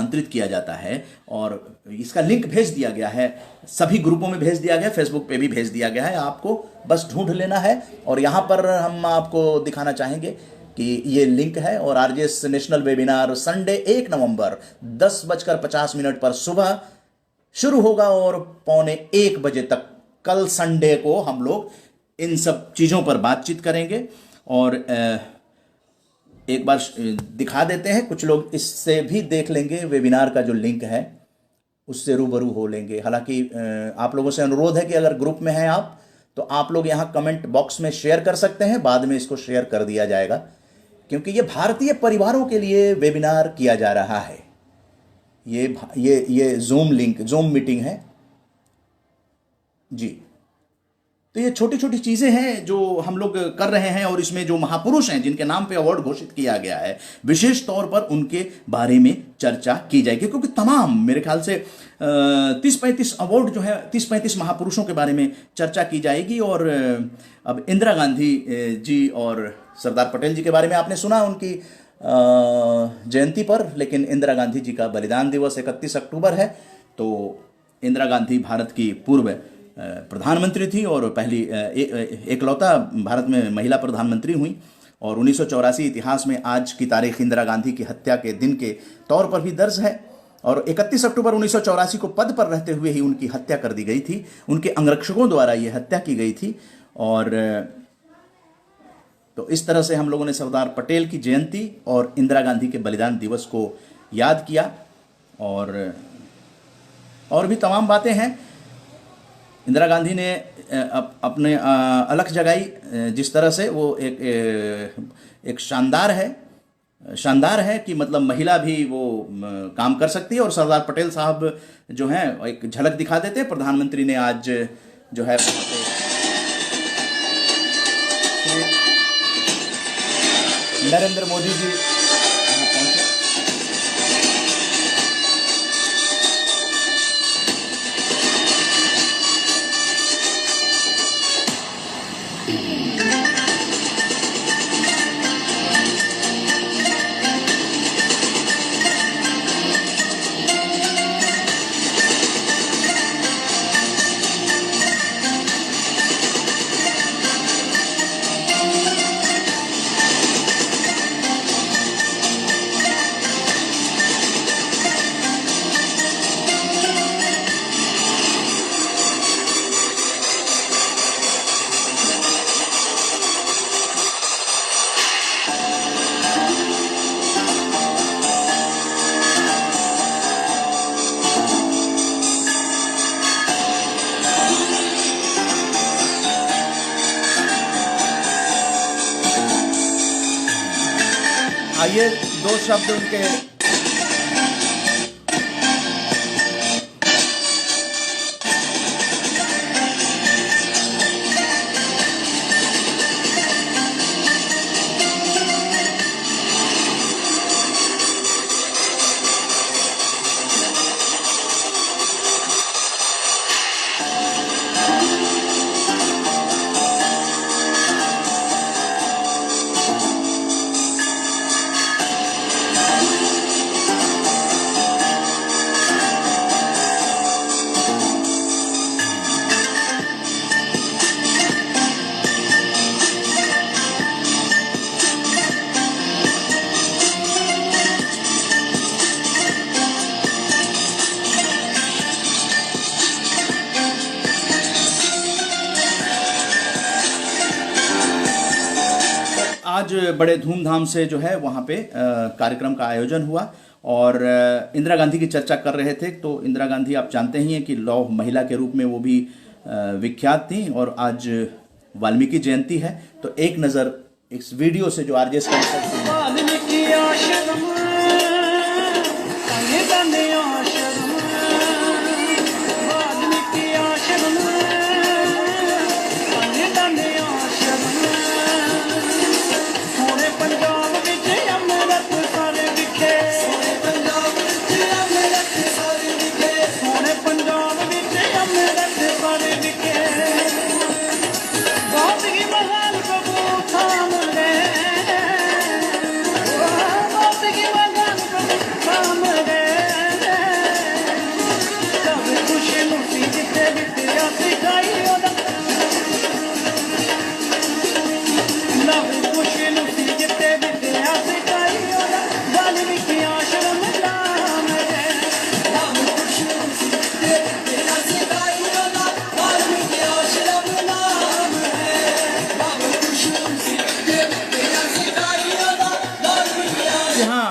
आमंत्रित किया जाता है और इसका लिंक भेज दिया गया है, सभी ग्रुपों में भेज दिया गया है, फेसबुक पे भी भेज दिया गया है, आपको बस ढूंढ लेना है। और यहाँ पर हम आपको दिखाना चाहेंगे कि ये लिंक है। और आरजेएस नेशनल वेबिनार संडे 1 नवंबर 10:50 पर सुबह शुरू होगा और पौने 1 बजे तक कल संडे को हम लोग इन सब चीज़ों पर बातचीत करेंगे। और एक बार दिखा देते हैं, कुछ लोग इससे भी देख लेंगे, वेबिनार का जो लिंक है उससे रूबरू हो लेंगे। हालांकि आप लोगों से अनुरोध है कि अगर ग्रुप में हैं आप तो आप लोग यहाँ कमेंट बॉक्स में शेयर कर सकते हैं, बाद में इसको शेयर कर दिया जाएगा, क्योंकि ये भारतीय परिवारों के लिए वेबिनार किया जा रहा है। ये जूम लिंक, जूम मीटिंग है जी। तो ये छोटी छोटी चीज़ें हैं जो हम लोग कर रहे हैं। और इसमें जो महापुरुष हैं जिनके नाम पे अवार्ड घोषित किया गया है, विशेष तौर पर उनके बारे में चर्चा की जाएगी, क्योंकि तमाम मेरे ख्याल से 30-35 अवार्ड जो है, 30-35 महापुरुषों के बारे में चर्चा की जाएगी। और अब इंदिरा गांधी जी और सरदार पटेल जी के बारे में आपने सुना उनकी जयंती पर, लेकिन इंदिरा गांधी जी का बलिदान दिवस 31 अक्टूबर है। तो इंदिरा गांधी भारत की पूर्व प्रधानमंत्री थी और पहली एकलौता भारत में महिला प्रधानमंत्री हुई। और 1984 इतिहास में आज की तारीख इंदिरा गांधी की हत्या के दिन के तौर पर भी दर्ज है। और 31 अक्टूबर 1984 को पद पर रहते हुए ही उनकी हत्या कर दी गई थी, उनके अंगरक्षकों द्वारा यह हत्या की गई थी। और तो इस तरह से हम लोगों ने सरदार पटेल की जयंती और इंदिरा गांधी के बलिदान दिवस को याद किया। और भी तमाम बातें हैं। इंदिरा गांधी ने अपने अलख जगाई, जिस तरह से वो एक शानदार है कि मतलब महिला भी वो काम कर सकती है। और सरदार पटेल साहब जो हैं एक झलक दिखा देते हैं। प्रधानमंत्री ने आज जो है नरेंद्र मोदी जी पहुंचे। आइए 2 शब्द उनके आज बड़े धूमधाम से जो है वहाँ पे कार्यक्रम का आयोजन हुआ। और इंदिरा गांधी की चर्चा कर रहे थे। तो इंदिरा गांधी आप जानते ही हैं कि लौह महिला के रूप में वो भी विख्यात थी। और आज वाल्मीकि जयंती है। तो एक नज़र इस वीडियो से जो आरजेएस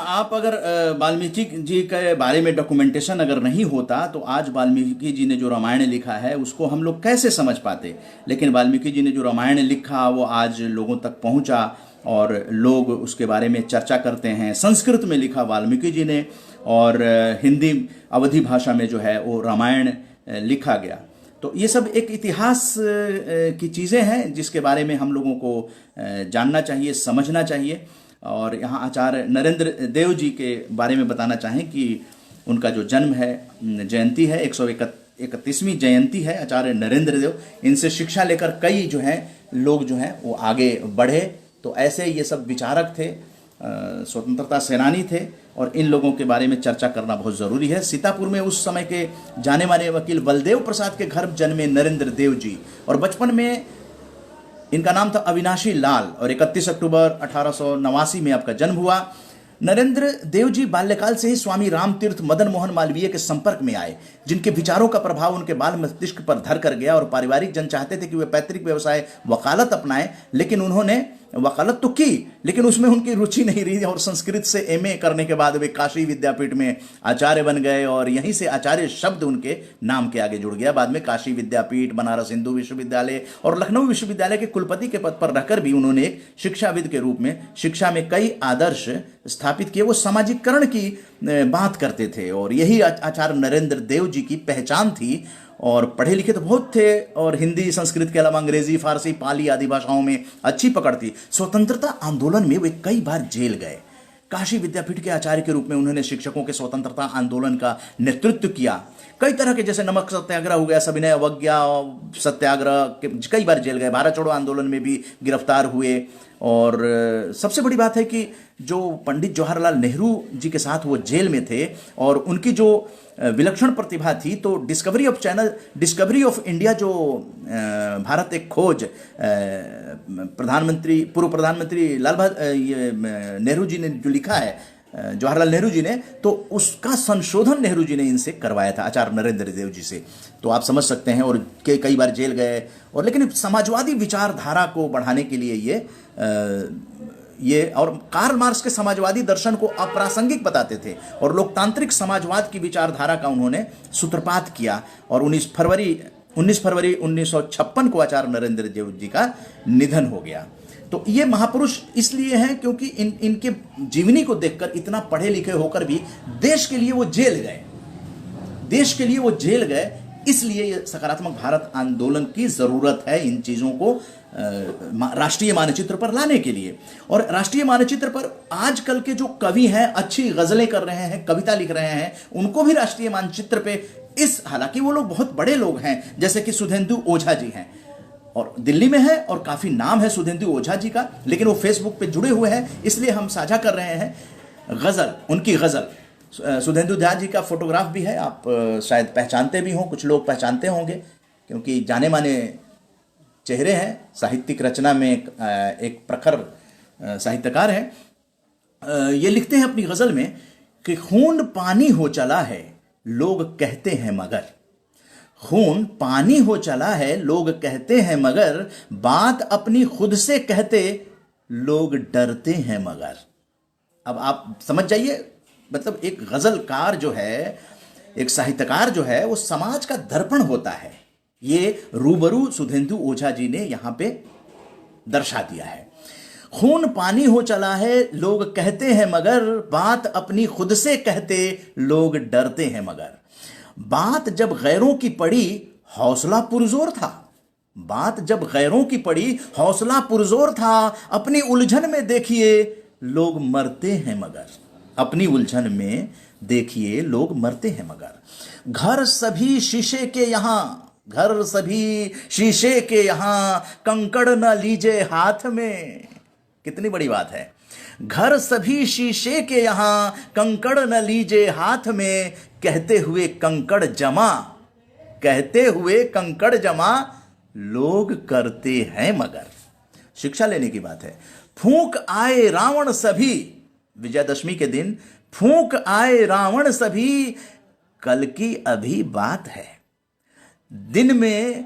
आप अगर वाल्मीकि जी के बारे में डॉक्यूमेंटेशन अगर नहीं होता तो आज वाल्मीकि जी ने जो रामायण लिखा है उसको हम लोग कैसे समझ पाते। लेकिन वाल्मीकि जी ने जो रामायण लिखा वो आज लोगों तक पहुंचा और लोग उसके बारे में चर्चा करते हैं। संस्कृत में लिखा वाल्मीकि जी ने और हिंदी अवधी भाषा में जो है वो रामायण लिखा गया। तो ये सब एक इतिहास की चीज़ें हैं जिसके बारे में हम लोगों को जानना चाहिए, समझना चाहिए। और यहाँ आचार्य नरेंद्र देव जी के बारे में बताना चाहें कि उनका जो जन्म है, जयंती है, 131वीं जयंती है आचार्य नरेंद्र देव। इनसे शिक्षा लेकर कई जो हैं लोग जो हैं वो आगे बढ़े। तो ऐसे ये सब विचारक थे, स्वतंत्रता सेनानी थे और इन लोगों के बारे में चर्चा करना बहुत ज़रूरी है। सीतापुर में उस समय के जाने माने वकील बलदेव प्रसाद के घर जन्मे नरेंद्र देव जी और बचपन में इनका नाम था अविनाशी लाल और 31 अक्टूबर 1889 में आपका जन्म हुआ। नरेंद्र देव जी बाल्यकाल से ही स्वामी रामतीर्थ मदन मोहन मालवीय के संपर्क में आए, जिनके विचारों का प्रभाव उनके बाल मस्तिष्क पर धर कर गया और पारिवारिक जन चाहते थे कि वे पैतृक व्यवसाय वकालत अपनाएं, लेकिन उन्होंने वकालत तो की लेकिन उसमें उनकी रुचि नहीं रही और संस्कृत से एमए करने के बाद वे काशी विद्यापीठ में आचार्य बन गए और यहीं से आचार्य शब्द उनके नाम के आगे जुड़ गया। बाद में काशी विद्यापीठ, बनारस हिंदू विश्वविद्यालय और लखनऊ विश्वविद्यालय के कुलपति के पद पर रहकर भी उन्होंने एक शिक्षाविद के रूप में शिक्षा में कई आदर्श स्थापित किए। वो सामाजिकरण की बात करते थे और यही आचार्य नरेंद्र देव जी की पहचान थी। और पढ़े लिखे तो बहुत थे और हिंदी संस्कृत के अलावा अंग्रेजी, फारसी, पाली आदि भाषाओं में अच्छी पकड़ थी। स्वतंत्रता आंदोलन में वे कई बार जेल गए। काशी विद्यापीठ के आचार्य के रूप में उन्होंने शिक्षकों के स्वतंत्रता आंदोलन का नेतृत्व किया। कई तरह के, जैसे नमक सत्याग्रह हो गया, सविनय अवज्ञा सत्याग्रह, कई बार जेल गए। भारत छोड़ो आंदोलन में भी गिरफ्तार हुए। और सबसे बड़ी बात है कि जो पंडित जवाहरलाल नेहरू जी के साथ वो जेल में थे और उनकी जो विलक्षण प्रतिभा थी, तो डिस्कवरी ऑफ इंडिया जो भारत एक खोज पूर्व प्रधानमंत्री नेहरू जी ने जो लिखा है, जवाहरलाल नेहरू जी ने, तो उसका संशोधन नेहरू जी ने इनसे करवाया था, आचार्य नरेंद्र देव जी से। तो आप समझ सकते हैं। और कई बार जेल गए और लेकिन समाजवादी विचारधारा को बढ़ाने के लिए ये और कार्ल मार्क्स के समाजवादी दर्शन को अप्रासंगिक बताते थे और लोकतांत्रिक समाजवाद की विचारधारा का उन्होंने सूत्रपात किया। और 19 फरवरी 1956 को आचार्य नरेंद्र देव जी का निधन हो गया। तो ये महापुरुष इसलिए हैं क्योंकि इनके जीवनी को देखकर इतना पढ़े लिखे होकर भी देश के लिए वो जेल गए। इसलिए ये सकारात्मक भारत आंदोलन की जरूरत है इन चीजों को राष्ट्रीय मानचित्र पर लाने के लिए। और राष्ट्रीय मानचित्र पर आजकल के जो कवि हैं, अच्छी गजलें कर रहे हैं, कविता लिख रहे हैं, उनको भी राष्ट्रीय मानचित्र पे हालांकि वो लोग बहुत बड़े लोग हैं, जैसे कि सुधेंदु ओझा जी हैं और दिल्ली में है और काफी नाम है सुधेंदु ओझा जी का, लेकिन वो फेसबुक पे जुड़े हुए हैं, इसलिए हम साझा कर रहे हैं उनकी गजल। सुधेंदु झा जी का फोटोग्राफ भी है, आप शायद पहचानते भी हों, कुछ लोग पहचानते होंगे क्योंकि जाने माने चेहरे हैं। साहित्यिक रचना में एक प्रखर साहित्यकार हैं। ये लिखते हैं अपनी गजल में कि खून पानी हो चला है लोग कहते हैं मगर, खून पानी हो चला है लोग कहते हैं मगर, बात अपनी खुद से कहते लोग डरते हैं मगर। अब आप समझ जाइए, मतलब एक गजलकार जो है, एक साहित्यकार जो है, वो समाज का दर्पण होता है। ये रूबरू सुधेंदु ओझा जी ने यहां पे दर्शा दिया है। खून पानी हो चला है लोग कहते हैं मगर, बात अपनी खुद से कहते लोग डरते हैं मगर। बात जब गैरों की पड़ी हौसला पुरजोर था, बात जब गैरों की पड़ी हौसला पुरजोर था, अपनी उलझन में देखिए लोग मरते हैं मगर, अपनी उलझन में देखिए लोग मरते हैं मगर। घर सभी शीशे के यहां, घर सभी शीशे के यहां, कंकड़ न लीजे हाथ में। कितनी बड़ी बात है। घर सभी शीशे के यहां, कंकड़ न लीजे हाथ में, कहते हुए कंकड़ जमा कहते हुए कंकड़ जमा लोग करते हैं मगर। शिक्षा लेने की बात है। फूंक आए रावण सभी, विजयदशमी के दिन फूंक आए रावण सभी, कल की अभी बात है। दिन में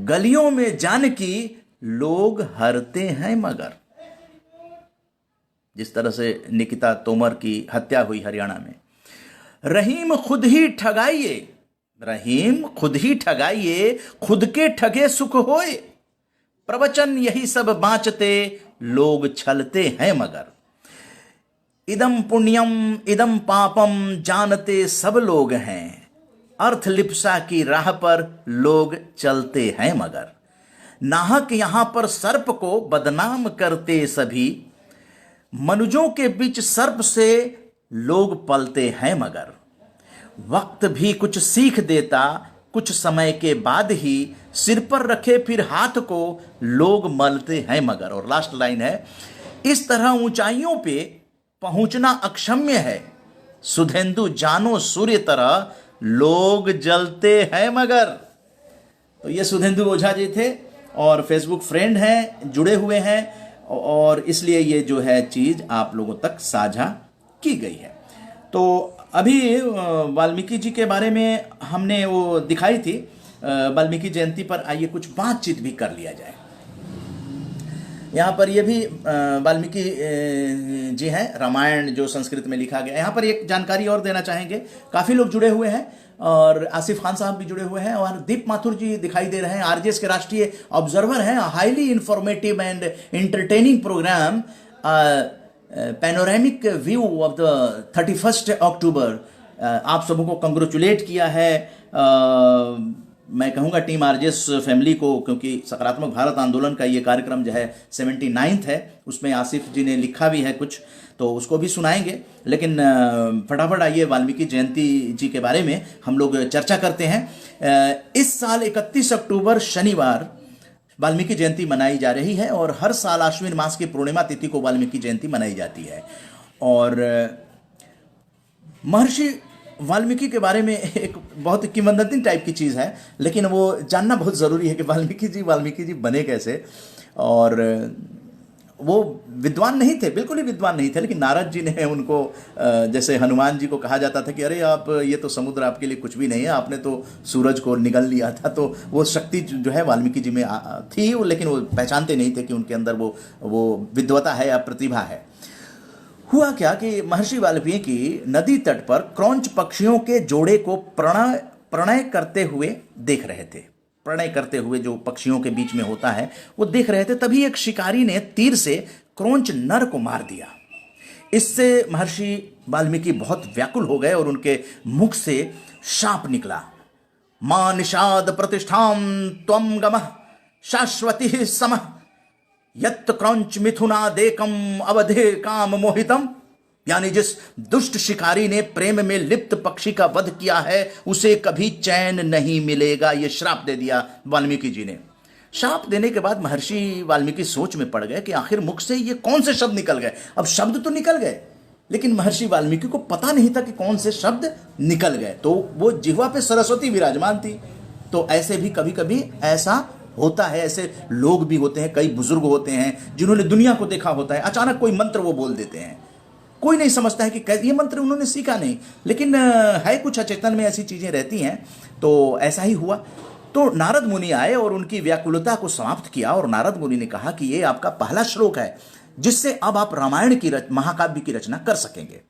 गलियों में जानकी लोग हरते हैं मगर। जिस तरह से निकिता तोमर की हत्या हुई हरियाणा में। रहीम खुद ही ठगाइए, रहीम खुद ही ठगाइए, खुद के ठगे सुख होए। प्रवचन यही सब बाँचते, लोग छलते हैं मगर। इदम पुण्यम इदम पापम जानते सब लोग हैं, अर्थ लिप्सा की राह पर लोग चलते हैं मगर। नाहक यहां पर सर्प को बदनाम करते सभी, मनुजों के बीच सर्प से लोग पलते हैं मगर। वक्त भी कुछ सीख देता, कुछ समय के बाद ही सिर पर रखे फिर हाथ को लोग मलते हैं मगर। और लास्ट लाइन है, इस तरह ऊंचाइयों पे पहुंचना अक्षम्य है, सुधेंदु जानो सूर्य तरह लोग जलते हैं मगर। तो ये सुधेंदु ओझा जी थे और फेसबुक फ्रेंड हैं, जुड़े हुए हैं, और इसलिए ये जो है चीज आप लोगों तक साझा की गई है। तो अभी वाल्मीकि जी के बारे में हमने वो दिखाई थी, वाल्मीकि जयंती पर आइए कुछ बातचीत भी कर लिया जाए। यहाँ पर ये भी वाल्मीकि जी हैं, रामायण जो संस्कृत में लिखा गया। यहाँ पर एक जानकारी और देना चाहेंगे, काफ़ी लोग जुड़े हुए हैं और आसिफ खान साहब भी जुड़े हुए हैं और दीप माथुर जी दिखाई दे रहे हैं, आरजेएस के राष्ट्रीय ऑब्जर्वर हैं। Highly informative and entertaining programme, panoramic view of the 31 October. आप सबों को कंग्रेचुलेट किया है मैं कहूँगा टीम आरजेएस फैमिली को, क्योंकि सकारात्मक भारत आंदोलन का ये कार्यक्रम जो है 79th है, उसमें आसिफ जी ने लिखा भी है कुछ, तो उसको भी सुनाएंगे। लेकिन फटाफट आइए वाल्मीकि जयंती जी के बारे में हम लोग चर्चा करते हैं। इस साल 31 अक्टूबर शनिवार वाल्मीकि जयंती मनाई जा रही है और हर साल आश्विन मास की पूर्णिमा तिथि को वाल्मीकि जयंती मनाई जाती है। और महर्षि वाल्मीकि के बारे में एक बहुत किंवदंती टाइप की चीज़ है, लेकिन वो जानना बहुत ज़रूरी है कि वाल्मीकि जी बने कैसे। और वो विद्वान नहीं थे, बिल्कुल ही विद्वान नहीं थे, लेकिन नारद जी ने उनको, जैसे हनुमान जी को कहा जाता था कि अरे आप ये तो समुद्र आपके लिए कुछ भी नहीं है, आपने तो सूरज को निगल लिया था। तो वो शक्ति जो है वाल्मीकि जी में थी, लेकिन वो पहचानते नहीं थे कि उनके अंदर वो विद्वता है या प्रतिभा है। हुआ क्या कि महर्षि वाल्मीकि नदी तट पर क्रौंच पक्षियों के जोड़े को प्रणय करते हुए देख रहे थे। प्रणय करते हुए जो पक्षियों के बीच में होता है वो देख रहे थे। तभी एक शिकारी ने तीर से क्रौंच नर को मार दिया। इससे महर्षि वाल्मीकि बहुत व्याकुल हो गए और उनके मुख से शाप निकला, मां निषाद प्रतिष्ठाम त्वम गमः शाश्वती समः यत् क्रौंच मिथुना देकम अवधे काम मोहितम। यानी जिस दुष्ट शिकारी ने प्रेम में लिप्त पक्षी का वध किया है उसे कभी चैन नहीं मिलेगा, ये श्राप दे दिया वाल्मीकि जी ने। श्राप देने के बाद महर्षि वाल्मीकि सोच में पड़ गए कि आखिर मुख से ये कौन से शब्द निकल गए। अब शब्द तो निकल गए, लेकिन महर्षि वाल्मीकि को पता नहीं था कि कौन से शब्द निकल गए। तो वो जिह्वा पे सरस्वती विराजमान थी। तो ऐसे भी कभी कभी ऐसा होता है, ऐसे लोग भी होते हैं, कई बुजुर्ग होते हैं जिन्होंने दुनिया को देखा होता है, अचानक कोई मंत्र वो बोल देते हैं। कोई नहीं समझता है कि ये मंत्र उन्होंने सीखा नहीं, लेकिन है कुछ अचेतन में ऐसी चीजें रहती हैं। तो ऐसा ही हुआ। तो नारद मुनि आए और उनकी व्याकुलता को समाप्त किया और नारद मुनि ने कहा कि ये आपका पहला श्लोक है जिससे अब आप रामायण की महाकाव्य की रचना कर सकेंगे।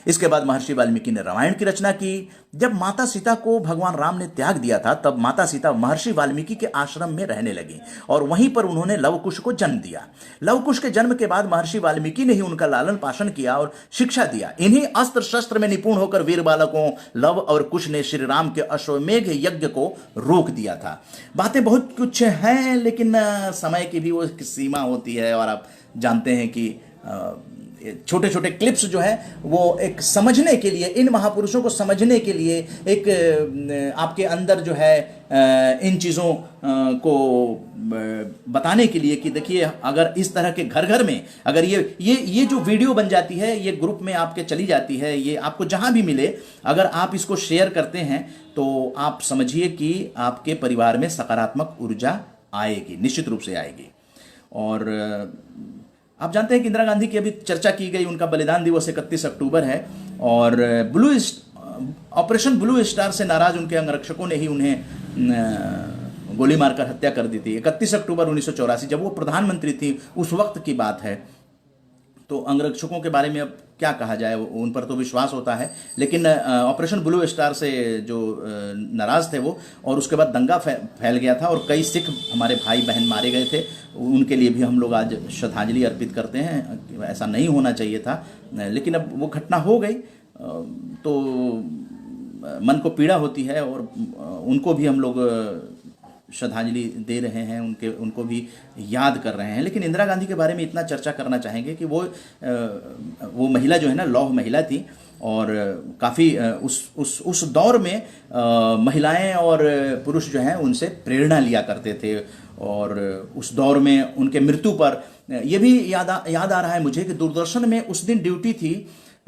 इसके बाद महर्षि वाल्मीकि ने रामायण की रचना की। जब माता सीता को भगवान राम ने त्याग दिया था तब माता सीता महर्षि वाल्मीकि के आश्रम में रहने लगी और वहीं पर उन्होंने लवकुश को जन्म दिया। लवकुश के जन्म के बाद महर्षि वाल्मीकि ने ही उनका लालन पालन किया और शिक्षा दिया। इन्हीं अस्त्र शस्त्र में निपुण होकर वीर बालकों लव और कुश ने श्री राम के अश्वमेघ यज्ञ को रोक दिया था। बातें बहुत कुछ हैं, लेकिन समय की भी वो सीमा होती है और आप जानते हैं कि छोटे छोटे क्लिप्स जो है वो एक समझने के लिए, इन महापुरुषों को समझने के लिए, एक आपके अंदर जो है इन चीज़ों को बताने के लिए कि देखिए, अगर इस तरह के घर घर में अगर ये जो वीडियो बन जाती है, ये ग्रुप में आपके चली जाती है, ये आपको जहां भी मिले, अगर आप इसको शेयर करते हैं तो आप समझिए कि आपके परिवार में सकारात्मक ऊर्जा आएगी, निश्चित रूप से आएगी। और आप जानते हैं कि इंदिरा गांधी की अभी चर्चा की गई, उनका बलिदान दिवस 31 अक्टूबर है, और ऑपरेशन ब्लू स्टार से नाराज उनके अंगरक्षकों ने ही उन्हें गोली मारकर हत्या कर दी थी। 31 अक्टूबर 1984, जब वो प्रधानमंत्री थी, उस वक्त की बात है। तो अंगरक्षकों के बारे में अब क्या कहा जाए, उन पर तो विश्वास होता है, लेकिन ऑपरेशन ब्लू स्टार से जो नाराज थे वो, और उसके बाद दंगा फैल गया था और कई सिख हमारे भाई बहन मारे गए थे। उनके लिए भी हम लोग आज श्रद्धांजलि अर्पित करते हैं। ऐसा नहीं होना चाहिए था, लेकिन अब वो घटना हो गई तो मन को पीड़ा होती है, और उनको भी हम लोग श्रद्धांजलि दे रहे हैं, उनको भी याद कर रहे हैं। लेकिन इंदिरा गांधी के बारे में इतना चर्चा करना चाहेंगे कि वो महिला जो है ना, लौह महिला थी, और काफ़ी उस दौर में महिलाएं और पुरुष जो हैं उनसे प्रेरणा लिया करते थे। और उस दौर में उनके मृत्यु पर यह भी याद आ रहा है मुझे कि दूरदर्शन में उस दिन ड्यूटी थी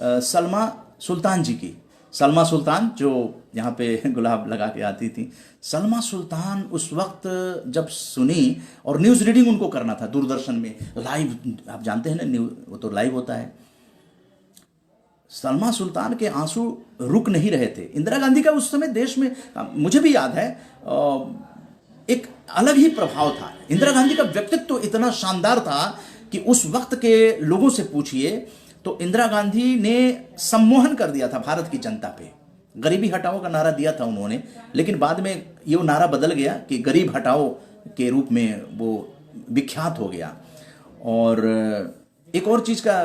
सलमा सुल्तान जी की। सलमा सुल्तान जो यहाँ पे गुलाब लगा के आती थी, सलमा सुल्तान उस वक्त जब सुनी, और न्यूज़ रीडिंग उनको करना था दूरदर्शन में लाइव, आप जानते हैं ना न्यूज़, वो तो लाइव होता है। सलमा सुल्तान के आंसू रुक नहीं रहे थे। इंदिरा गांधी का उस समय देश में, मुझे भी याद है, एक अलग ही प्रभाव था। इंदिरा गांधी का व्यक्तित्व तो इतना शानदार था कि उस वक्त के लोगों से पूछिए तो इंदिरा गांधी ने सम्मोहन कर दिया था भारत की जनता पे। गरीबी हटाओ का नारा दिया था उन्होंने, लेकिन बाद में ये नारा बदल गया कि गरीब हटाओ के रूप में वो विख्यात हो गया। और एक और चीज़ का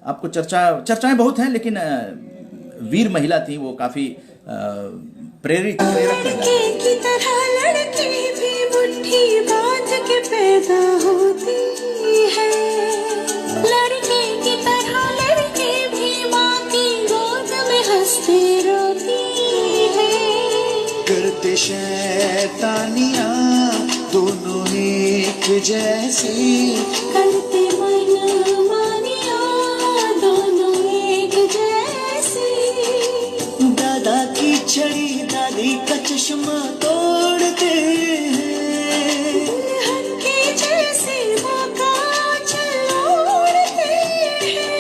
आपको चर्चाएं बहुत हैं, लेकिन वीर महिला थी, वो काफ़ी प्रेरक की तरह लड़की भी मुट्ठी बांध के पैदा होती है। लड़की की तरह लड़की भी माँ की गोद में हंसते रोती है। करते शैतानियाँ दोनों एक जैसी, करते मनमानियाँ दोनों एक जैसी। दादा की छड़ी दादी का चश्मा तोड़ते हैं, दुल्हन के जैसे मौका चलोड़ते हैं।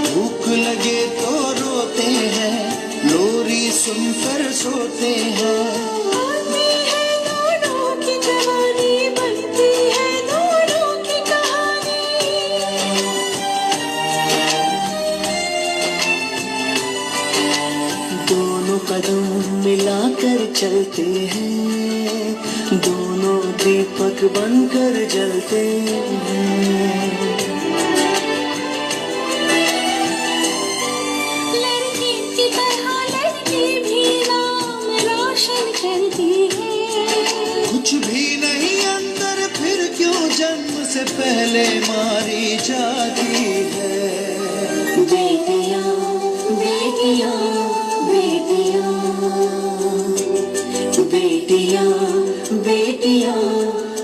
भूख लगे तो रोते हैं, लोरी सुनकर सोते हैं। आती है दोनों की जवानी, बनती है दोनों की कहानी। दोनों कदम मिलाकर चलते हैं, दोनों दीपक बनकर जलते हैं। लड़की की तरह लड़की भी नाम रोशन करती है। कुछ भी नहीं अंदर, फिर क्यों जन्म से पहले मारी जाती है। बेटियां बेटियां बेटियां बेटियां बेटियां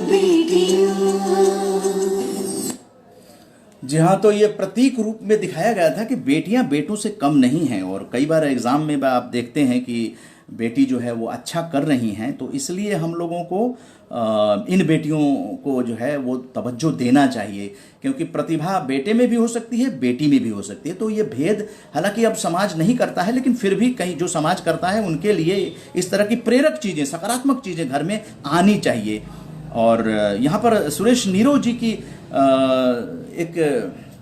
बेटियां। जी हाँ, तो ये प्रतीक रूप में दिखाया गया था कि बेटियां बेटों से कम नहीं हैं। और कई बार एग्जाम में आप देखते हैं कि बेटी जो है वो अच्छा कर रही हैं, तो इसलिए हम लोगों को इन बेटियों को जो है वो तवज्जो देना चाहिए, क्योंकि प्रतिभा बेटे में भी हो सकती है, बेटी में भी हो सकती है। तो ये भेद हालांकि अब समाज नहीं करता है, लेकिन फिर भी कहीं जो समाज करता है उनके लिए इस तरह की प्रेरक चीज़ें, सकारात्मक चीज़ें घर में आनी चाहिए। और यहाँ पर सुरेश नीरो जी की एक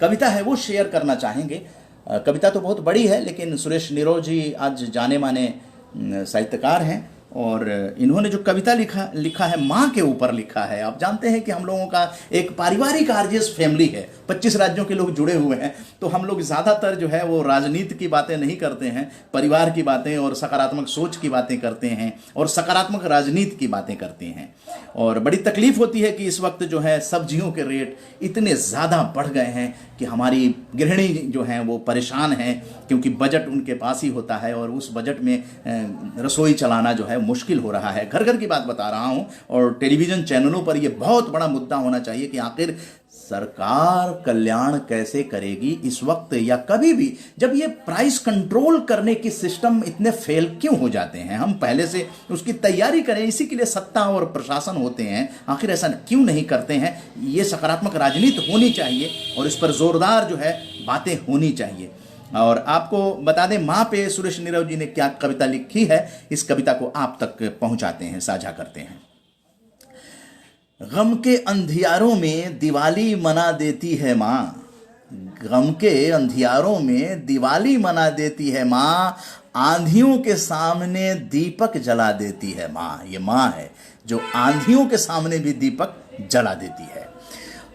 कविता है, वो शेयर करना चाहेंगे। कविता तो बहुत बड़ी है, लेकिन सुरेश नीरो जी आज जाने माने साहित्यकार हैं, और इन्होंने जो कविता लिखा लिखा है माँ के ऊपर लिखा है। आप जानते हैं कि हम लोगों का एक पारिवारिक आरजेएस फैमिली है, 25 राज्यों के लोग जुड़े हुए हैं, तो हम लोग ज़्यादातर जो है वो राजनीति की बातें नहीं करते हैं, परिवार की बातें और सकारात्मक सोच की बातें करते हैं और सकारात्मक राजनीति की बातें करते हैं। और बड़ी तकलीफ होती है कि इस वक्त जो है सब्जियों के रेट इतने ज़्यादा बढ़ गए हैं कि हमारी गृहिणी जो हैं वो परेशान हैं, क्योंकि बजट उनके पास ही होता है और उस बजट में रसोई चलाना जो है मुश्किल हो रहा है। घर घर की बात बता रहा हूँ और टेलीविज़न चैनलों पर यह बहुत बड़ा मुद्दा होना चाहिए कि आखिर सरकार कल्याण कैसे करेगी इस वक्त या कभी भी, जब ये प्राइस कंट्रोल करने की सिस्टम इतने फेल क्यों हो जाते हैं। हम पहले से उसकी तैयारी करें, इसी के लिए सत्ता और प्रशासन होते हैं, आखिर ऐसा क्यों नहीं करते हैं। ये सकारात्मक राजनीति होनी चाहिए और इस पर जोरदार जो है बातें होनी चाहिए। और आपको बता दें माँ पे सुरेश नीरव जी ने क्या कविता लिखी है, इस कविता को आप तक पहुंचाते हैं, साझा करते हैं। गम के अंधियारों में दिवाली मना देती है माँ, गम के अंधियारों में दिवाली मना देती है माँ, आंधियों के सामने दीपक जला देती है माँ। ये माँ है जो आंधियों के सामने भी दीपक जला देती है।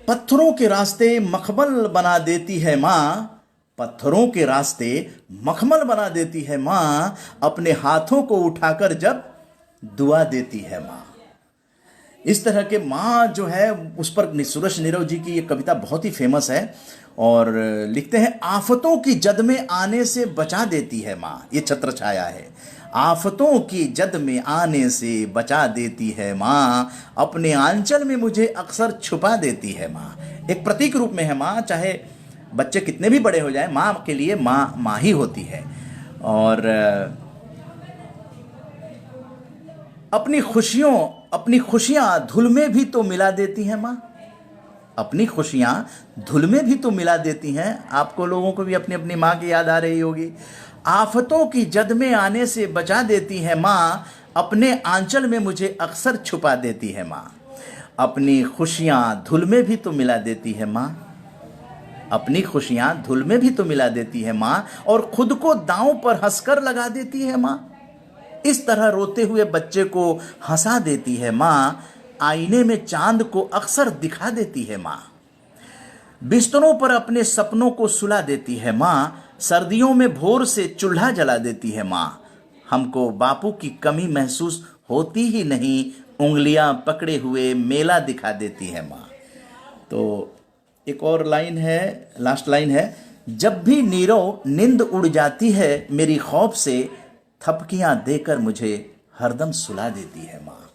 पत्थरों के रास्ते मखमल बना देती है माँ, पत्थरों के रास्ते मखमल बना देती है माँ, अपने हाथों को उठाकर जब दुआ देती है माँ। इस तरह के माँ जो है उस पर सुरेश नीरव जी की ये कविता बहुत ही फेमस है और लिखते हैं आफतों की जद में आने से बचा देती है माँ। ये छत्र छाया है, आफतों की जद में आने से बचा देती है माँ, अपने आंचल में मुझे अक्सर छुपा देती है माँ। एक प्रतीक रूप में है माँ, चाहे बच्चे कितने भी बड़े हो जाए, माँ के लिए माँ माँ ही होती है। और अपनी खुशियाँ धुल में भी तो मिला देती हैं माँ, अपनी खुशियाँ धुल में भी तो मिला देती हैं। आपको लोगों को भी अपनी अपनी माँ की याद आ रही होगी। आफतों की जद में आने से बचा देती है माँ, अपने आंचल में मुझे अक्सर छुपा देती है माँ। अपनी खुशियाँ धुल में भी तो मिला देती है माँ, अपनी खुशियाँ धुल में भी तो मिला देती है माँ, और खुद को दांव पर हंसकर लगा देती है माँ। इस तरह रोते हुए बच्चे को हंसा देती है माँ, आईने में चांद को अक्सर दिखा देती है माँ। बिस्तरों पर अपने सपनों को सुला देती है माँ, सर्दियों में भोर से चूल्हा जला देती है माँ। हमको बापू की कमी महसूस होती ही नहीं, उंगलियां पकड़े हुए मेला दिखा देती है माँ। तो एक और लाइन है, लास्ट लाइन है, जब भी नीरव नींद उड़ जाती है मेरी खौफ से, थपकियां देकर मुझे हरदम सुला देती है माँ।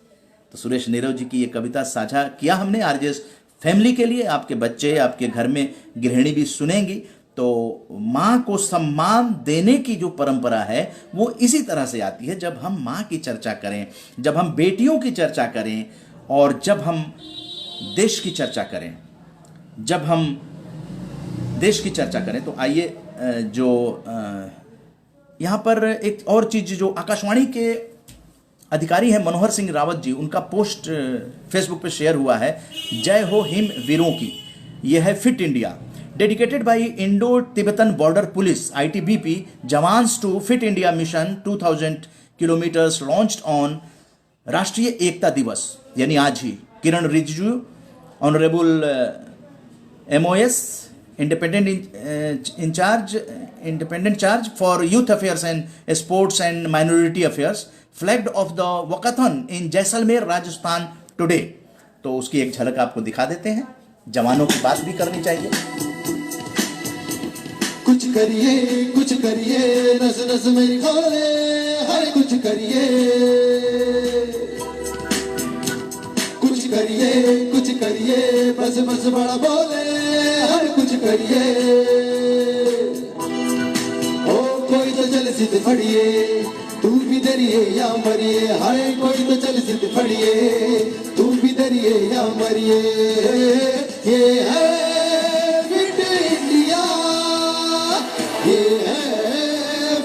तो सुरेश नीरव जी की ये कविता साझा किया हमने आरजेएस फैमिली के लिए। आपके बच्चे, आपके घर में गृहिणी भी सुनेंगी तो माँ को सम्मान देने की जो परंपरा है वो इसी तरह से आती है, जब हम माँ की चर्चा करें, जब हम बेटियों की चर्चा करें और जब हम देश की चर्चा करें, जब हम देश की चर्चा करें। तो आइए जो यहाँ पर एक और चीज़ जो आकाशवाणी के अधिकारी हैं मनोहर सिंह रावत जी, उनका पोस्ट फेसबुक पे शेयर हुआ है, जय हो हिम वीरों की। यह है fit India, dedicated by Indo Tibetan border police ITBP jawans to fit India mission 2000 kilometres launched on Rashtriya Ekta Diwas, यानी आज ही। Kiren Rijiju, honourable MOS independent charge for youth affairs and sports and minority affairs, flagged off the walkathon in Jaisalmer Rajasthan today. तो उसकी एक झलक आपको दिखा देते हैं। जवानों की बात भी करनी चाहिए। कुछ करिए नस नस मेरी खोले, हर कुछ करिए बस बस बड़ा बोले, हर कुछ करिए। ओ कोई तो चल सिद्ध फड़िए, तू भी डरिए या मरिए, हाय कोई तो चल सिद्ध फड़िए, तू भी डरिए या मरिए। ये है फिट इंडिया, ये है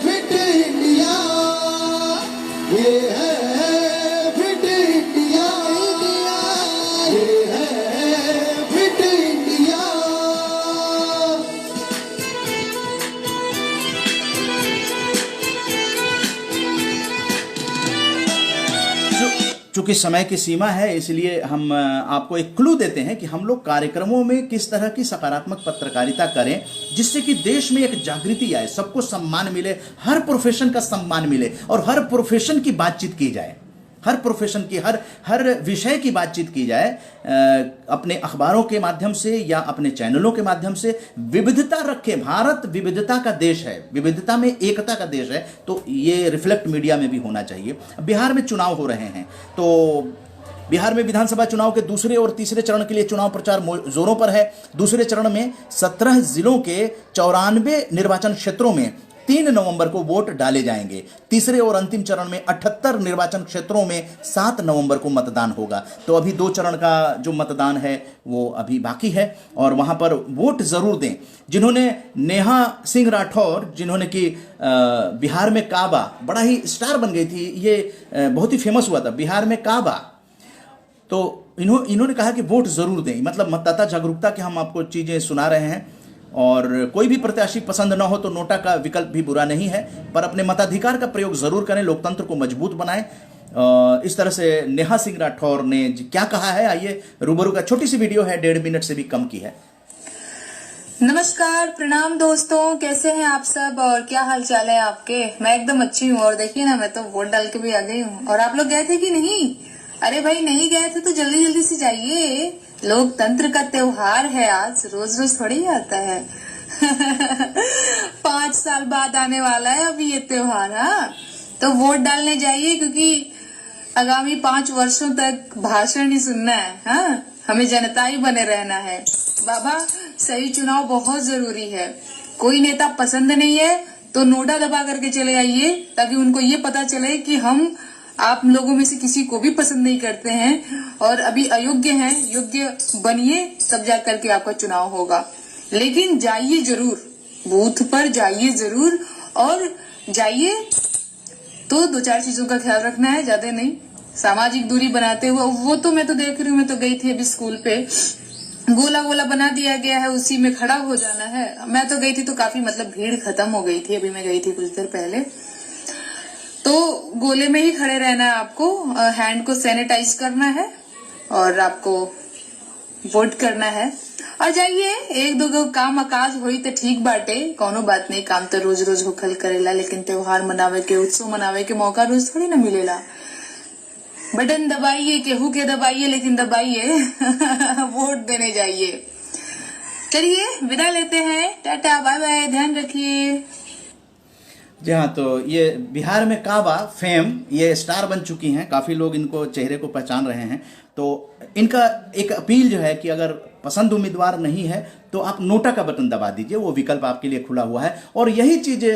फिट इंडिया, ये है फिट इंडिया, ये है फिट इंडिया। चूंकि समय की सीमा है, इसलिए हम आपको एक क्लू देते हैं कि हम लोग कार्यक्रमों में किस तरह की सकारात्मक पत्रकारिता करें जिससे कि देश में एक जागृति आए, सबको सम्मान मिले, हर प्रोफेशन का सम्मान मिले और हर प्रोफेशन की बातचीत की जाए, हर प्रोफेशन की हर हर विषय की बातचीत की जाए, अपने अखबारों के माध्यम से या अपने चैनलों के माध्यम से। विविधता रखें, भारत विविधता का देश है, विविधता में एकता का देश है, तो ये रिफ्लेक्ट मीडिया में भी होना चाहिए। बिहार में चुनाव हो रहे हैं, तो बिहार में विधानसभा चुनाव के दूसरे और तीसरे चरण के लिए चुनाव प्रचार जोरों पर है। दूसरे चरण में 17 जिलों के 94 निर्वाचन क्षेत्रों में 3 नवंबर को वोट डाले जाएंगे। तीसरे और अंतिम चरण में 78 निर्वाचन क्षेत्रों में 7 नवंबर को मतदान होगा। तो अभी 2 चरण का जो मतदान है वो अभी बाकी है और वहां पर वोट जरूर दें। जिन्होंने नेहा सिंह राठौर, जिन्होंने कि बिहार में काबा, बड़ा ही स्टार बन गई थी, ये बहुत ही फेमस हुआ था बिहार में काबा, तो इन्होंने कहा कि वोट जरूर दें। मतलब मतदाता जागरूकता के हम आपको चीजें सुना रहे हैं और कोई भी प्रत्याशी पसंद ना हो तो नोटा का विकल्प भी बुरा नहीं है, पर अपने मताधिकार का प्रयोग जरूर करें, लोकतंत्र को मजबूत बनाएं। इस तरह से नेहा सिंह राठौर ने क्या कहा है, आइए रूबरू का छोटी सी वीडियो है, 1.5 मिनट से भी कम की है। नमस्कार, प्रणाम दोस्तों, कैसे हैं आप सब और क्या हाल चाल है आपके? मैं एकदम अच्छी हूँ और देखिए ना, मैं तो वोट डाल के भी आ गई हूँ। और आप लोग गए थे कि नहीं? अरे भाई, नहीं गए थे तो जल्दी जल्दी से जाइए, लोकतंत्र का त्योहार है आज, रोज रोज थोड़ी आता है। 5 साल बाद आने वाला है अभी ये त्योहार। हाँ, तो वोट डालने जाइए क्योंकि आगामी 5 वर्षों तक भाषण ही सुनना है। हाँ, हमें जनता ही बने रहना है बाबा। सही चुनाव बहुत जरूरी है। कोई नेता पसंद नहीं है तो नोटा दबा करके चले आइए, ताकि उनको ये पता चले कि हम आप लोगों में से किसी को भी पसंद नहीं करते हैं और अभी अयोग्य हैं। योग्य बनिए, तब जा करके आपका चुनाव होगा। लेकिन जाइए जरूर, बूथ पर जाइए जरूर, और जाइए तो 2-4 चीजों का ख्याल रखना है, ज्यादा नहीं। सामाजिक दूरी बनाते हुए, वो तो मैं तो देख रही हूँ, मैं तो गई थी अभी स्कूल पे, गोला गोला बना दिया गया है, उसी में खड़ा हो जाना है। मैं तो गई थी तो काफी मतलब भीड़ खत्म हो गई थी, अभी मैं गई थी कुछ देर पहले। तो गोले में ही खड़े रहना है आपको, हैंड को सैनिटाइज करना है और आपको वोट करना है। और जाइए, 1-2 काम आकाश होई तो ठीक बाटे, कोनो बात नहीं, काम तो रोज रोज होखल करेला, लेकिन त्योहार मनावे के, उत्सव मनावे के मौका रोज थोड़ी ना मिलेला। बटन दबाइए, केहू के दबाइए, लेकिन दबाइए। वोट देने जाइए। चलिए विदा लेते हैं, टाटा बाय बाय, ध्यान रखिए। जी हाँ, तो ये बिहार में काबा फेम, ये स्टार बन चुकी हैं, काफ़ी लोग इनको चेहरे को पहचान रहे हैं। तो इनका एक अपील जो है कि अगर पसंद उम्मीदवार नहीं है तो आप नोटा का बटन दबा दीजिए, वो विकल्प आपके लिए खुला हुआ है। और यही चीज़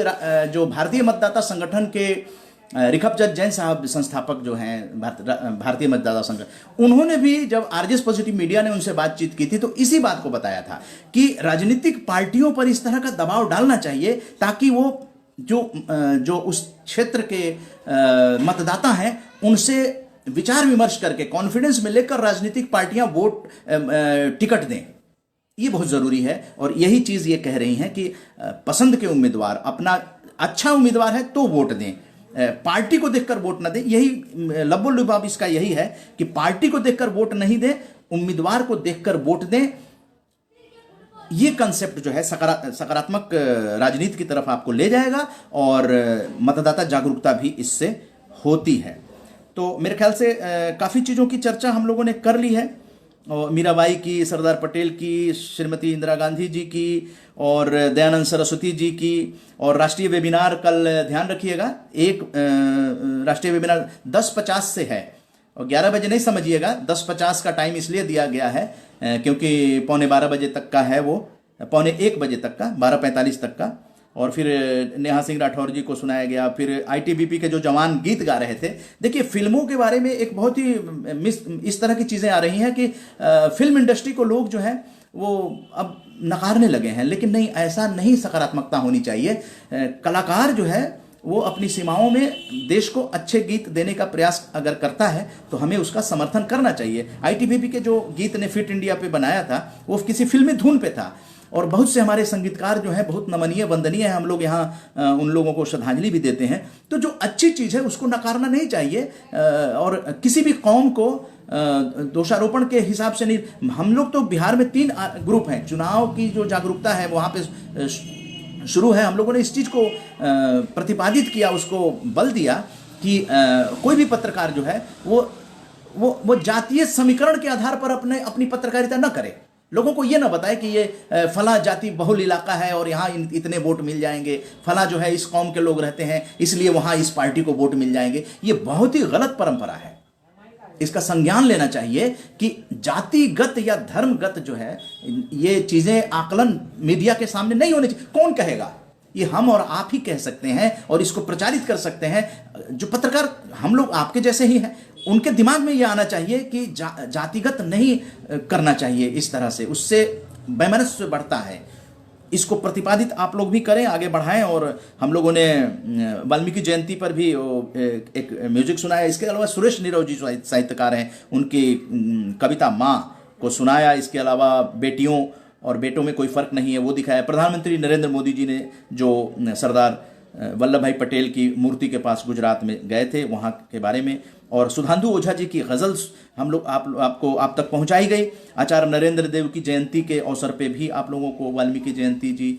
जो भारतीय मतदाता संगठन के रिखपचंद जैन साहब, संस्थापक जो हैं भारतीय मतदाता संगठन, उन्होंने भी जब आरजेएस पॉजिटिव मीडिया ने उनसे बातचीत की थी तो इसी बात को बताया था कि राजनीतिक पार्टियों पर इस तरह का दबाव डालना चाहिए ताकि वो जो उस क्षेत्र के मतदाता हैं उनसे विचार विमर्श करके कॉन्फिडेंस में लेकर राजनीतिक पार्टियां वोट टिकट दें। ये बहुत जरूरी है और यही चीज ये कह रही हैं कि पसंद के उम्मीदवार, अपना अच्छा उम्मीदवार है तो वोट दें, पार्टी को देखकर वोट ना दें। यही लब्बुल लुबाब इसका यही है कि पार्टी को देखकर वोट नहीं दें, उम्मीदवार को देखकर वोट दें। ये कंसेप्ट जो है सकारात्मक राजनीति की तरफ आपको ले जाएगा और मतदाता जागरूकता भी इससे होती है। तो मेरे ख्याल से काफ़ी चीज़ों की चर्चा हम लोगों ने कर ली है, और मीराबाई की, सरदार पटेल की, श्रीमती इंदिरा गांधी जी की और दयानंद सरस्वती जी की। और राष्ट्रीय वेबिनार कल ध्यान रखिएगा, एक राष्ट्रीय वेबिनार 10:50 से है और 11 बजे नहीं समझिएगा, 10:50 का टाइम इसलिए दिया गया है क्योंकि 11:15 बजे तक का है, वो 1:15 बजे तक का, 12:45 तक का। और फिर नेहा सिंह राठौर जी को सुनाया गया। फिर आईटीबीपी के जो जवान गीत गा रहे थे। देखिए, फिल्मों के बारे में एक बहुत ही इस तरह की चीज़ें आ रही हैं कि फिल्म इंडस्ट्री को लोग जो है वो अब नकारने लगे हैं, लेकिन नहीं, ऐसा नहीं सकारात्मकता होनी चाहिए। कलाकार जो है वो अपनी सीमाओं में देश को अच्छे गीत देने का प्रयास अगर करता है तो हमें उसका समर्थन करना चाहिए। आईटीबीपी के जो गीत ने फिट इंडिया पे बनाया था वो किसी फिल्मी धुन पे था और बहुत से हमारे संगीतकार जो हैं बहुत नमनीय वंदनीय हैं, हम लोग यहाँ उन लोगों को श्रद्धांजलि भी देते हैं। तो जो अच्छी चीज़ है उसको नकारना नहीं चाहिए, और किसी भी कौम को दोषारोपण के हिसाब से नहीं। हम लोग तो बिहार में 3 ग्रुप हैं, चुनाव की जो जागरूकता है वहाँ पे शुरू है। हम लोगों ने इस चीज़ को प्रतिपादित किया, उसको बल दिया कि कोई भी पत्रकार जो है वो जातीय समीकरण के आधार पर अपनी पत्रकारिता न करे। लोगों को ये ना बताए कि ये फला जाति बहुल इलाका है और यहाँ इतने वोट मिल जाएंगे, फला जो है इस कौम के लोग रहते हैं इसलिए वहाँ इस पार्टी को वोट मिल जाएंगे। ये बहुत ही गलत परंपरा है, इसका संज्ञान लेना चाहिए कि जातिगत या धर्मगत जो है ये चीजें आकलन मीडिया के सामने नहीं होनी चाहिए। कौन कहेगा? ये हम और आप ही कह सकते हैं और इसको प्रचारित कर सकते हैं। जो पत्रकार हम लोग आपके जैसे ही हैं, उनके दिमाग में ये आना चाहिए कि जातिगत नहीं करना चाहिए इस तरह से, उससे वैमनस्य बढ़ता है। इसको प्रतिपादित आप लोग भी करें, आगे बढ़ाएं। और हम लोगों ने वाल्मीकि जयंती पर भी एक म्यूजिक सुनाया। इसके अलावा सुरेश नीरव जी साहित्यकार हैं, उनकी कविता माँ को सुनाया। इसके अलावा बेटियों और बेटों में कोई फर्क नहीं है वो दिखाया। प्रधानमंत्री नरेंद्र मोदी जी ने जो सरदार वल्लभ भाई पटेल की मूर्ति के पास गुजरात में गए थे वहाँ के बारे में, और सुधांशु ओझा जी की गज़ल हम लोग आप तक पहुंचाई गई। आचार्य नरेंद्र देव की जयंती के अवसर पे भी आप लोगों को वाल्मीकि जयंती जी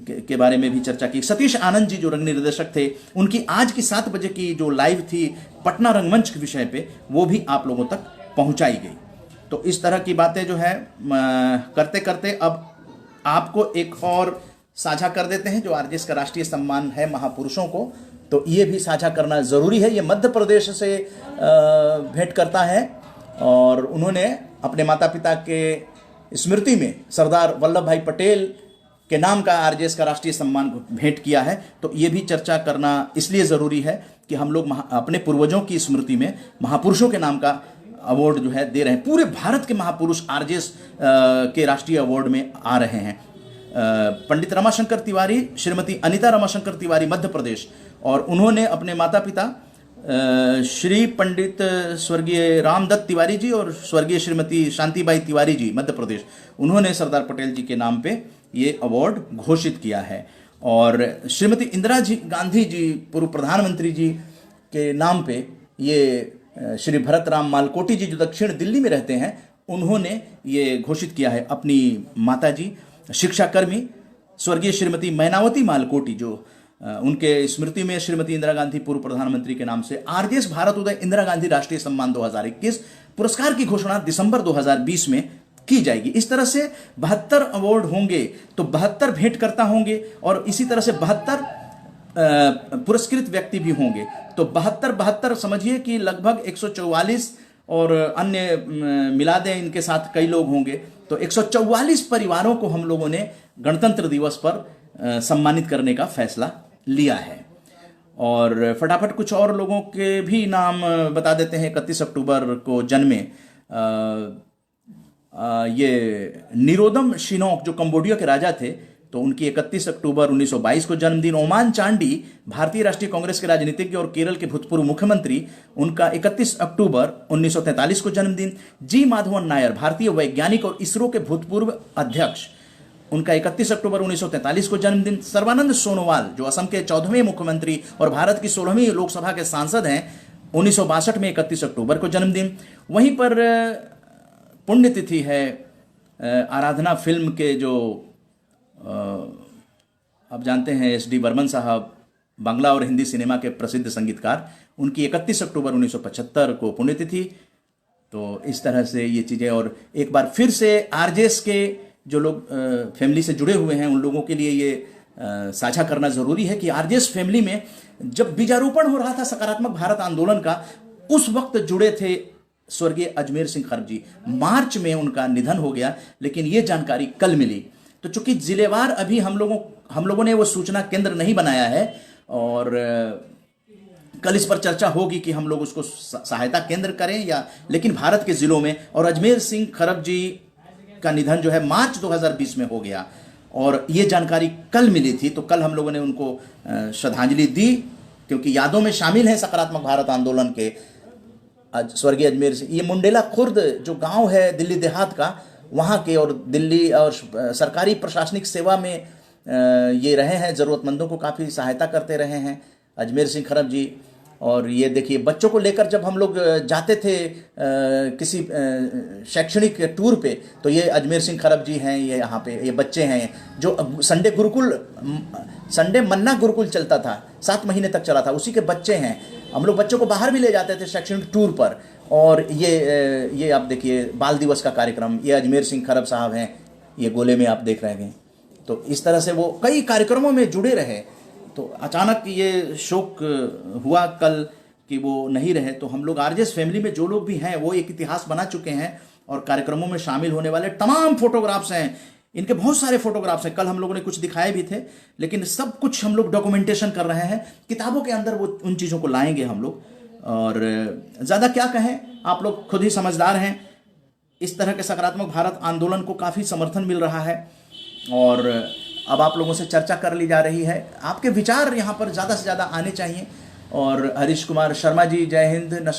के बारे में भी चर्चा की। सतीश आनंद जी जो रंग निर्देशक थे, उनकी आज की 7 बजे की जो लाइव थी पटना रंगमंच के विषय पे, वो भी आप लोगों तक पहुंचाई गई। तो इस तरह की बातें जो है करते करते अब आपको एक और साझा कर देते हैं, जो आरजेएस का राष्ट्रीय सम्मान है महापुरुषों को, तो ये भी साझा करना ज़रूरी है। ये मध्य प्रदेश से भेंट करता है और उन्होंने अपने माता पिता के स्मृति में सरदार वल्लभ भाई पटेल के नाम का आरजेएस का राष्ट्रीय सम्मान भेंट किया है। तो ये भी चर्चा करना इसलिए ज़रूरी है कि हम लोग अपने पूर्वजों की स्मृति में महापुरुषों के नाम का अवार्ड जो है दे रहे हैं। पूरे भारत के महापुरुष आरजेएस के राष्ट्रीय अवार्ड में आ रहे हैं। पंडित रमाशंकर तिवारी, श्रीमती अनीता रमाशंकर तिवारी मध्य प्रदेश, और उन्होंने अपने माता पिता श्री पंडित स्वर्गीय रामदत्त तिवारी जी और स्वर्गीय श्रीमती शांतिबाई तिवारी जी मध्य प्रदेश, उन्होंने सरदार पटेल जी के नाम पे ये अवार्ड घोषित किया है। और श्रीमती इंदिरा गांधी जी पूर्व प्रधानमंत्री जी के नाम पे ये श्री भरत राम मालकोटी जी जो दक्षिण दिल्ली में रहते हैं, उन्होंने ये घोषित किया है। अपनी माता जी शिक्षाकर्मी स्वर्गीय श्रीमती मैनावती मालकोटी, जो उनके स्मृति में श्रीमती इंदिरा गांधी पूर्व प्रधानमंत्री के नाम से आरजेएस भारत उदय इंदिरा गांधी राष्ट्रीय सम्मान 2021 पुरस्कार की घोषणा दिसंबर 2020 में की जाएगी। इस तरह से 72 अवार्ड होंगे, तो 72 भेंटकर्ता होंगे और इसी तरह से 72 पुरस्कृत व्यक्ति भी होंगे। तो 72 समझिए कि लगभग 144 और अन्य मिला दें इनके साथ कई लोग होंगे, तो 144 परिवारों को हम लोगों ने गणतंत्र दिवस पर सम्मानित करने का फैसला लिया है। और फटाफट कुछ और लोगों के भी नाम बता देते हैं। 31 अक्टूबर को जन्मे ये निरोदम शिनोक जो कंबोडिया के राजा थे, तो उनकी 31 अक्टूबर 1922 को जन्मदिन। ओमान चांडी भारतीय राष्ट्रीय कांग्रेस के राजनीतिज्ञ और केरल के भूतपूर्व मुख्यमंत्री, उनका 31 अक्टूबर 1943 को जन्मदिन। जी माधवन नायर भारतीय वैज्ञानिक और इसरो के भूतपूर्व अध्यक्ष, उनका 31 अक्टूबर 1943 को जन्मदिन। सर्बानंद सोनोवाल जो असम के 14वें मुख्यमंत्री और भारत की 16वीं लोकसभा के सांसद हैं, 1962 में 31 अक्टूबर को जन्मदिन। वहीं पर पुण्यतिथि है आराधना फिल्म के जो आप जानते हैं एस.डी. बर्मन साहब, बांग्ला और हिंदी सिनेमा के प्रसिद्ध संगीतकार, उनकी 31 अक्टूबर 1975 को पुण्यतिथि। तो इस तरह से ये चीज़ें, और एक बार फिर से आरजेएस के जो लोग फैमिली से जुड़े हुए हैं उन लोगों के लिए ये साझा करना ज़रूरी है कि आरजेएस फैमिली में जब बीजारोपण हो रहा था सकारात्मक भारत आंदोलन का, उस वक्त जुड़े थे स्वर्गीय अजमेर सिंह खरब जी। मार्च में उनका निधन हो गया, लेकिन ये जानकारी कल मिली। तो चूंकि जिलेवार अभी हम लोगों ने वो सूचना केंद्र नहीं बनाया है, और कल इस पर चर्चा होगी कि हम लोग उसको सहायता केंद्र करें या, लेकिन भारत के जिलों में। और अजमेर सिंह खरब जी का निधन जो है मार्च 2020 में हो गया, और ये जानकारी कल मिली थी। तो कल हम लोगों ने उनको श्रद्धांजलि दी, क्योंकि यादों में शामिल है सकारात्मक भारत आंदोलन के स्वर्गीय अजमेर सिंह। ये मुंडेला खुर्द जो गांव है दिल्ली देहात का, वहाँ के और दिल्ली और सरकारी प्रशासनिक सेवा में ये रहे हैं, ज़रूरतमंदों को काफ़ी सहायता करते रहे हैं अजमेर सिंह खरब जी। और ये देखिए, बच्चों को लेकर जब हम लोग जाते थे किसी शैक्षणिक टूर पे, तो ये अजमेर सिंह खरब जी हैं, ये यहाँ पे ये बच्चे हैं जो संडे मन्ना गुरुकुल चलता था, 7 महीने तक चला था, उसी के बच्चे हैं। हम लोग बच्चों को बाहर भी ले जाते थे शैक्षणिक टूर पर। और ये आप देखिए बाल दिवस का कार्यक्रम, ये अजमेर सिंह खरब साहब हैं, ये गोले में आप देख रहे हैं। तो इस तरह से वो कई कार्यक्रमों में जुड़े रहे। तो अचानक ये शोक हुआ कल कि वो नहीं रहे। तो हम लोग आरजेएस फैमिली में जो लोग भी हैं वो एक इतिहास बना चुके हैं, और कार्यक्रमों में शामिल होने वाले तमाम फोटोग्राफ्स हैं, इनके बहुत सारे फोटोग्राफ्स हैं। कल हम लोगों ने कुछ दिखाए भी थे, लेकिन सब कुछ हम लोग डॉक्यूमेंटेशन कर रहे हैं, किताबों के अंदर वो उन चीज़ों को लाएंगे हम लोग। और ज़्यादा क्या कहें, आप लोग खुद ही समझदार हैं। इस तरह के सकारात्मक भारत आंदोलन को काफ़ी समर्थन मिल रहा है, और अब आप लोगों से चर्चा कर ली जा रही है। आपके विचार यहाँ पर ज़्यादा से ज़्यादा आने चाहिए। और हरीश कुमार शर्मा जी जय हिंद,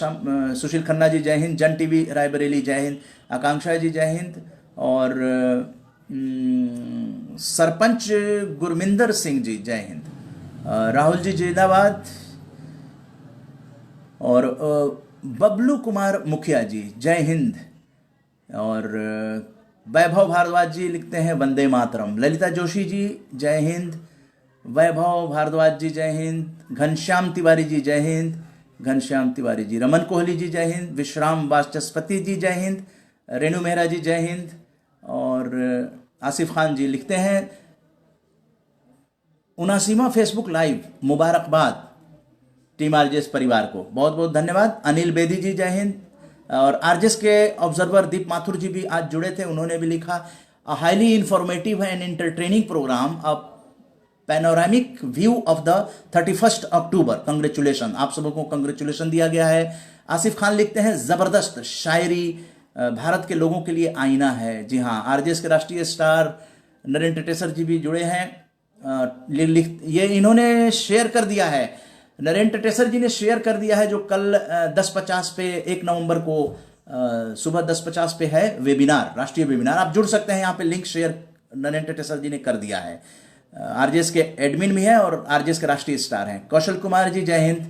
सुशील खन्ना जी जय हिंद, जन टीवी रायबरेली जय हिंद, आकांक्षा जी जय हिंद, और सरपंच गुरमिंदर सिंह जी जय हिंद, राहुल जी जिंदाबाद, और बबलू कुमार मुखिया जी जय हिंद, और वैभव भारद्वाज जी लिखते हैं वंदे मातरम, ललिता जोशी जी जय हिंद, वैभव भारद्वाज जी जय हिंद, घनश्याम तिवारी जी जय हिंद, घनश्याम तिवारी जी, रमन कोहली जी जय हिंद, विश्राम वाचस्पति जी जय हिंद, रेणु मेहरा जी जय हिंद, और आसिफ खान जी लिखते हैं 79वां फेसबुक लाइव, मुबारकबाद टीम आरजेएस परिवार को, बहुत बहुत धन्यवाद। अनिल बेदी जी जय हिंद, और आरजेएस के ऑब्जर्वर दीप माथुर जी भी आज जुड़े थे, उन्होंने भी लिखा a highly informative and entertaining programme, a panoramic view of the 31 October, congratulation, आप सबों को कंग्रेचुलेशन दिया गया है। आसिफ खान लिखते हैं जबरदस्त शायरी, भारत के लोगों के लिए आईना है। जी हाँ, आरजेएस के राष्ट्रीय स्टार नरेंद्र टेसर जी भी जुड़े हैं। ये इन्होंने शेयर कर दिया है, नरेंद्र टेसर जी ने शेयर कर दिया है, जो कल 10:50 पे 1 नवंबर को सुबह 10:50 पे है वेबिनार, राष्ट्रीय वेबिनार। आप जुड़ सकते हैं, यहाँ पे लिंक शेयर नरेंद्र टेसर जी ने कर दिया है। आरजेएस के एडमिन भी हैं और आरजेएस के राष्ट्रीय स्टार हैं। कौशल कुमार जी जय हिंद,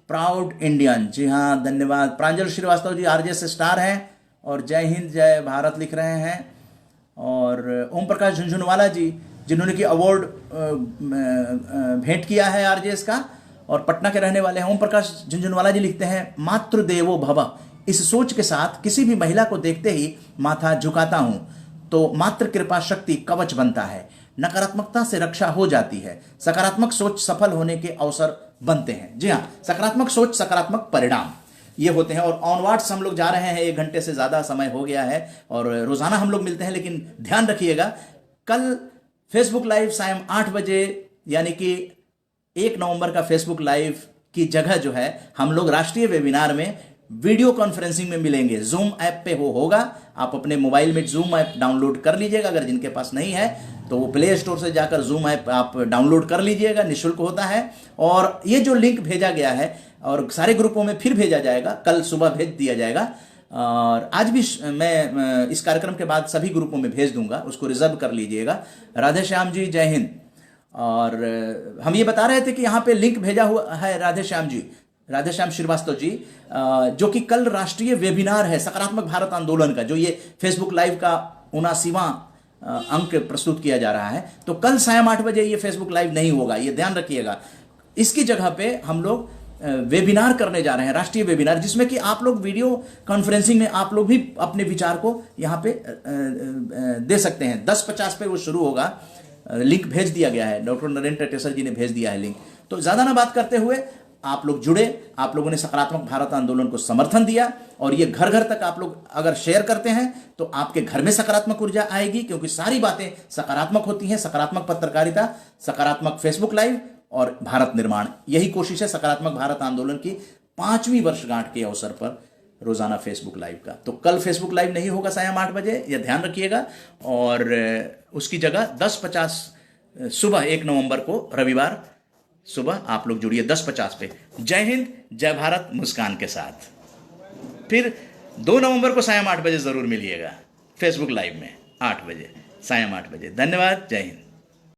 प्राउड इंडियन, जी हाँ धन्यवाद। प्रांजल श्रीवास्तव जी आरजेएस स्टार हैं और जय हिंद जय भारत लिख रहे हैं। और ओम प्रकाश झुंझुनवाला जी, जिन्होंने कि अवार्ड भेंट किया है आरजेएस का, और पटना के रहने वाले हैं। ओम प्रकाश झुंझुनवाला जी लिखते हैं मातृदेवो भव, इस सोच के साथ किसी भी महिला को देखते ही माथा झुकाता हूं तो मातृ कृपा शक्ति कवच बनता है, नकारात्मकता से रक्षा हो जाती है, सकारात्मक सोच सफल होने के अवसर बनते हैं। जी हाँ, सकारात्मक सोच सकारात्मक परिणाम ये होते हैं। और ऑनवर्ड्स हम लोग जा रहे हैं, 1 घंटे से ज़्यादा समय हो गया है और रोज़ाना हम लोग मिलते हैं, लेकिन ध्यान रखिएगा कल फेसबुक लाइव सायं 8 बजे, यानी कि 1 नवंबर का फेसबुक लाइव की जगह जो है हम लोग राष्ट्रीय वेबिनार में वीडियो कॉन्फ्रेंसिंग में मिलेंगे। जूम ऐप पे होगा, आप अपने मोबाइल में जूम ऐप डाउनलोड कर लीजिएगा। अगर जिनके पास नहीं है तो वो प्ले स्टोर से जाकर जूम ऐप आप डाउनलोड कर लीजिएगा, निःशुल्क होता है। और ये जो लिंक भेजा गया है और सारे ग्रुपों में फिर भेजा जाएगा, कल सुबह भेज दिया जाएगा। और आज भी मैं इस कार्यक्रम के बाद सभी ग्रुपों में भेज दूंगा, उसको रिजर्व कर लीजिएगा। राधे श्याम जी जय हिंद। और हम ये बता रहे थे कि यहाँ पे लिंक भेजा हुआ है राधे श्याम जी, राधे श्याम श्रीवास्तव जी, जो कि कल राष्ट्रीय वेबिनार है सकारात्मक भारत आंदोलन का, जो ये फेसबुक लाइव का 79वां अंक प्रस्तुत किया जा रहा है। तो कल सायं 8 बजे ये फेसबुक लाइव नहीं होगा, ये ध्यान रखिएगा। इसकी जगह पे हम लोग वेबिनार करने जा रहे हैं, राष्ट्रीय वेबिनार, जिसमें कि आप लोग वीडियो कॉन्फ्रेंसिंग में आप लोग भी अपने विचार को यहाँ पे दे सकते हैं। 10:50 पे वो शुरू होगा, लिंक भेज दिया गया है, डॉक्टर नरेंद्र टेसर जी ने भेज दिया है लिंक। तो ज़्यादा ना बात करते हुए आप लोग जुड़े, आप लोगों ने सकारात्मक भारत आंदोलन को समर्थन दिया, और ये घर घर तक आप लोग अगर शेयर करते हैं तो आपके घर में सकारात्मक ऊर्जा आएगी, क्योंकि सारी बातें सकारात्मक होती हैं। सकारात्मक पत्रकारिता, सकारात्मक फेसबुक लाइव और भारत निर्माण, यही कोशिश है सकारात्मक भारत आंदोलन की 5वीं वर्षगांठ के अवसर पर रोजाना फेसबुक लाइव का। तो कल फेसबुक लाइव नहीं होगा सायं 8 बजे, यह ध्यान रखिएगा। और उसकी जगह 10:50 सुबह 1 नवंबर को रविवार सुबह आप लोग जुड़िए 10:50 पे। जय हिंद जय भारत मुस्कान के साथ। फिर 2 नवंबर को सायं 8 बजे जरूर मिलिएगा। फेसबुक लाइव में 8 बजे, सायं 8 बजे। धन्यवाद, जय हिंद।